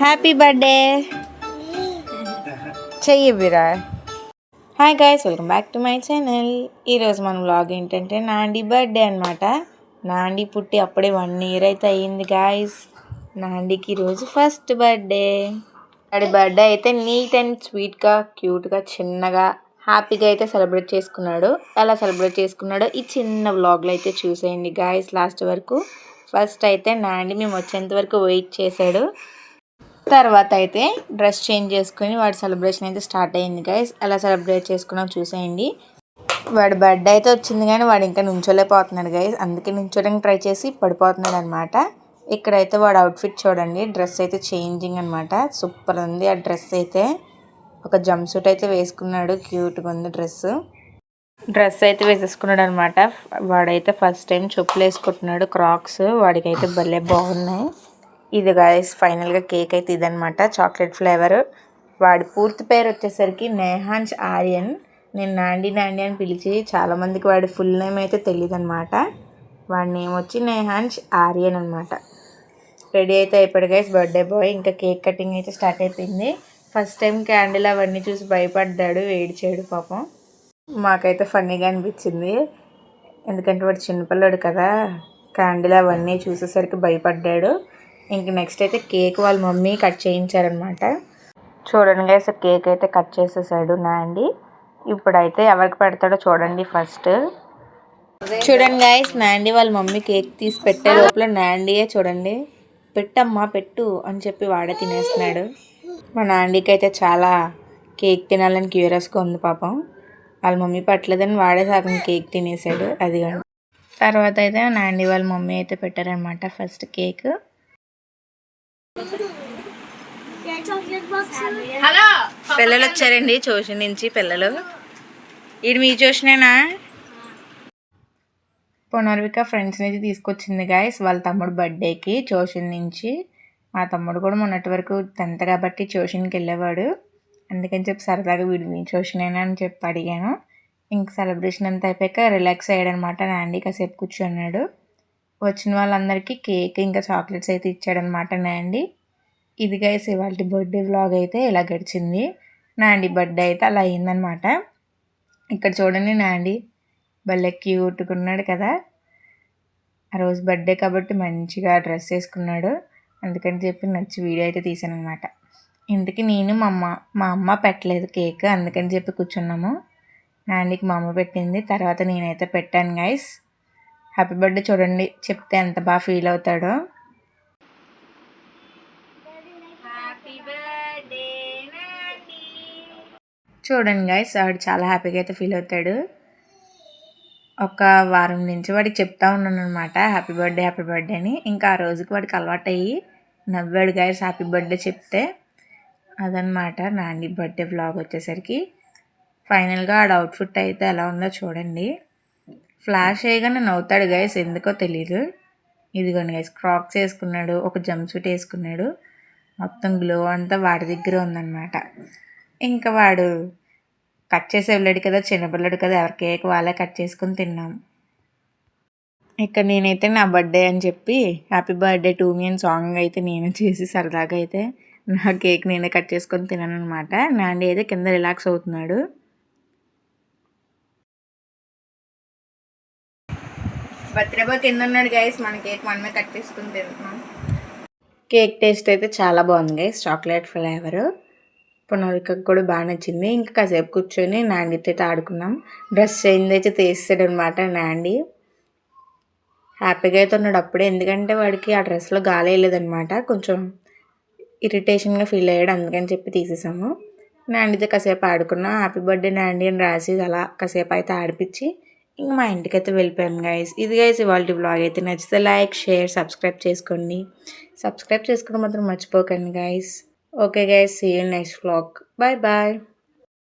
Happy birthday చెయ్యి బిరా. Hi guys, welcome back to my channel. ఈరోజు మన వ్లాగ్ ఏంటంటే నాండి బర్త్డే అనమాట. నాండి పుట్టి అప్పుడే 1 year అయితే అయ్యింది గాయస్. నాండికి ఈరోజు ఫస్ట్ బర్త్డే. వాడి బర్త్డే అయితే నీట్ అండ్ స్వీట్గా, క్యూట్గా, చిన్నగా, హ్యాపీగా అయితే సెలబ్రేట్ చేసుకున్నాడు. ఎలా సెలబ్రేట్ చేసుకున్నాడో ఈ చిన్న వ్లాగ్లో అయితే చూసేయండి గాయస్ లాస్ట్ వరకు. ఫస్ట్ అయితే నాండి మేము వచ్చేంత వరకు వెయిట్ చేశాడు. తర్వాత అయితే డ్రెస్ చేంజ్ చేసుకుని వాడి సెలబ్రేషన్ అయితే స్టార్ట్ అయ్యింది గైస్. ఎలా సెలబ్రేట్ చేసుకున్నాం చూసేయండి. వాడి బర్త్డే అయితే వచ్చింది కానీ వాడు ఇంకా నుంచోలేకపోతున్నాడు గైస్. అందుకే నుంచోడానికి ట్రై చేసి పడిపోతున్నాడు అనమాట. ఇక్కడైతే వాడు అవుట్ఫిట్ చూడండి, డ్రెస్ అయితే చేంజింగ్ అనమాట. సూపర్ ఉంది ఆ డ్రెస్ అయితే. ఒక జంప్ సూట్ అయితే వేసుకున్నాడు, క్యూట్గా ఉంది డ్రెస్ అయితే వేసేసుకున్నాడు అనమాట. వాడైతే ఫస్ట్ టైం చెప్పులు వేసుకుంటున్నాడు, క్రాక్స్. వాడికైతే భలే బాగున్నాయి. ఇది గాయస్ ఫైనల్గా కేక్ అయితే ఇదనమాట, చాక్లెట్ ఫ్లేవర్. వాడి పూర్తి పేరు వచ్చేసరికి నేహాన్స్ ఆర్యన్. నేను నాండి అని పిలిచి చాలామందికి వాడి ఫుల్ నేమ్ అయితే తెలియదు అనమాట. వాడి నేమ్ వచ్చి నేహాన్స్ ఆర్యన్ అనమాట. రెడీ అయితే అయిపోయాడు గైస్ బర్త్డే బాయ్. ఇంకా కేక్ కటింగ్ అయితే స్టార్ట్ అయిపోయింది. ఫస్ట్ టైం క్యాండిల్ అవన్నీ చూసి భయపడ్డాడు, ఏడ్చాడు పాపం. మాకైతే ఫన్నీగా అనిపించింది, ఎందుకంటే వాడు చిన్నపిల్లాడు కదా. క్యాండిల్ అవన్నీ చూసేసరికి భయపడ్డాడు. ఇంక నెక్స్ట్ అయితే కేక్ వాళ్ళ మమ్మీ కట్ చేయించారనమాట. చూడండి గైస్, కేక్ అయితే కట్ చేసేసాడు నాండి. ఇప్పుడైతే ఎవరికి పెడతాడో చూడండి. ఫస్ట్ చూడండి గైస్, నాండి వాళ్ళ మమ్మీ కేక్ తీసి పెట్టే లోపల నాండియే చూడండి పెట్టమ్మా పెట్టు అని చెప్పి వాడే తినేస్తున్నాడు. మా నాండికి అయితే చాలా కేక్ తినాలని క్యూరియస్గా ఉంది పాపం. వాళ్ళ మమ్మీ పట్టలేదని వాడే సగం కేక్ తినేసాడు. అది తర్వాత అయితే నాండి వాళ్ళ మమ్మీ అయితే పెట్టారనమాట ఫస్ట్ కేక్. పిల్లలు వచ్చారండి ట్యూషన్ నుంచి. పిల్లలు ఇది మీ ట్యూషనేనా? పునర్విక ఫ్రెండ్స్ నుంచి తీసుకొచ్చింది గాయస్ వాళ్ళ తమ్ముడు బర్త్డేకి ట్యూషన్ నుంచి. మా తమ్ముడు కూడా మొన్నటి వరకు 10th కాబట్టి ట్యూషన్కి వెళ్ళేవాడు. అందుకని చెప్పి సరదాగా వీడు మీ ట్యూషనేనా అని చెప్పి అడిగాను. ఇంక సెలబ్రేషన్ అంతా అయిపోయాక రిలాక్స్ అయ్యాడనమాట. నాండి కాసేపు కూర్చున్నాడు. వచ్చిన వాళ్ళందరికీ కేక్ ఇంకా చాక్లెట్స్ అయితే ఇచ్చాడనమాట నాండి. ఇది గైస్ ఇవాళ బర్త్డే వ్లాగ్ అయితే ఇలా గడిచింది. నాండి బర్త్డే అయితే అలా అయిందనమాట. ఇక్కడ చూడండి నాండి భలే క్యూట్గా ఉన్నాడు కదా. ఆ రోజు బర్త్డే కాబట్టి మంచిగా డ్రెస్ వేసుకున్నాడు. అందుకని చెప్పి నచ్చి వీడియో అయితే తీసాను అనమాట. ఇంతకీ నేను మా అమ్మ పెట్టలేదు కేక్, అందుకని చెప్పి కూర్చున్నాము. నాండికి మా అమ్మ పెట్టింది, తర్వాత నేనైతే పెట్టాను గైస్. హ్యాపీ బర్త్డే చూడండి చెప్తే ఎంత బాగా ఫీల్ అవుతాడో. చూడండి గైస్, వాడు చాలా హ్యాపీగా అయితే ఫీల్ అవుతాడు. ఒక వారం నుంచి వాడికి చెప్తా ఉన్నాను అనమాట హ్యాపీ బర్త్డే అని. ఇంకా ఆ రోజుకి వాడికి అలవాటు అయ్యి నవ్వాడు గైస్ హ్యాపీ బర్త్డే చెప్తే. అదనమాట నాండి బర్త్డే వ్లాగ్ వచ్చేసరికి. ఫైనల్గా ఆడ అవుట్ఫిట్ అయితే ఎలా ఉందో చూడండి. ఫ్లాష్ వేయగానే నవ్వుతాడు గైస్, ఎందుకో తెలీదు. ఇదిగోండి గైస్, క్రాక్స్ వేసుకున్నాడు, ఒక జంప్ సూట్ వేసుకున్నాడు. మొత్తం గ్లో అంతా వాడి దగ్గర ఉందన్నమాట. ఇంకా వాడు కట్ చేసి వెళ్ళాడు కదా, చిన్నపిల్లడు కదా, ఎవరి కేక్ వాళ్ళే కట్ చేసుకుని తిన్నాం. ఇక్కడ నేనైతే నా బర్త్డే అని చెప్పి హ్యాపీ బర్త్డే టు మీ అని సాంగ్ అయితే నేను చేసి సరదాగా అయితే నా కేక్ నేనే కట్ చేసుకొని తిన్నాను అనమాట. నాండి అయితే కింద రిలాక్స్ అవుతున్నాడు. బర్త్డే బాయ్ కింద ఉన్నాడు గైస్, మన కేక్ మనమే కట్ చేసుకుని తింటున్నాం. కేక్ టేస్ట్ అయితే చాలా బాగుంది గైస్, చాక్లెట్ ఫ్లేవర్. పునర్వికకు కూడా బాగా నచ్చింది. ఇంకా కాసేపు కూర్చొని నాండితో అయితే ఆడుకున్నాం. డ్రెస్ చేంజ్ అయితే తీస్తాడు అనమాట నాండి. హ్యాపీగా అయితే ఉన్నాడు అప్పుడే, ఎందుకంటే వాడికి ఆ డ్రెస్లో గాలి వేయలేదనమాట. కొంచెం ఇరిటేషన్గా ఫీల్ అయ్యాడు, అందుకని చెప్పి తీసేసాము. నాండితో కాసేపు ఆడుకున్నాం. హ్యాపీ బర్త్డే నాండి అని రాసి అలా కాసేపు అయితే ఆడిపించి ఇంక మా ఇంటికి అయితే వెళ్ళిపోయాం గైస్. ఇది గైస్ ఇవాళ వ్లాగ్ అయితే. నచ్చితే లైక్, షేర్, సబ్స్క్రైబ్ చేసుకోండి. సబ్స్క్రైబ్ చేసుకోవడం మాత్రం మర్చిపోకండి guys. Okay guys, see you next vlog. Bye bye.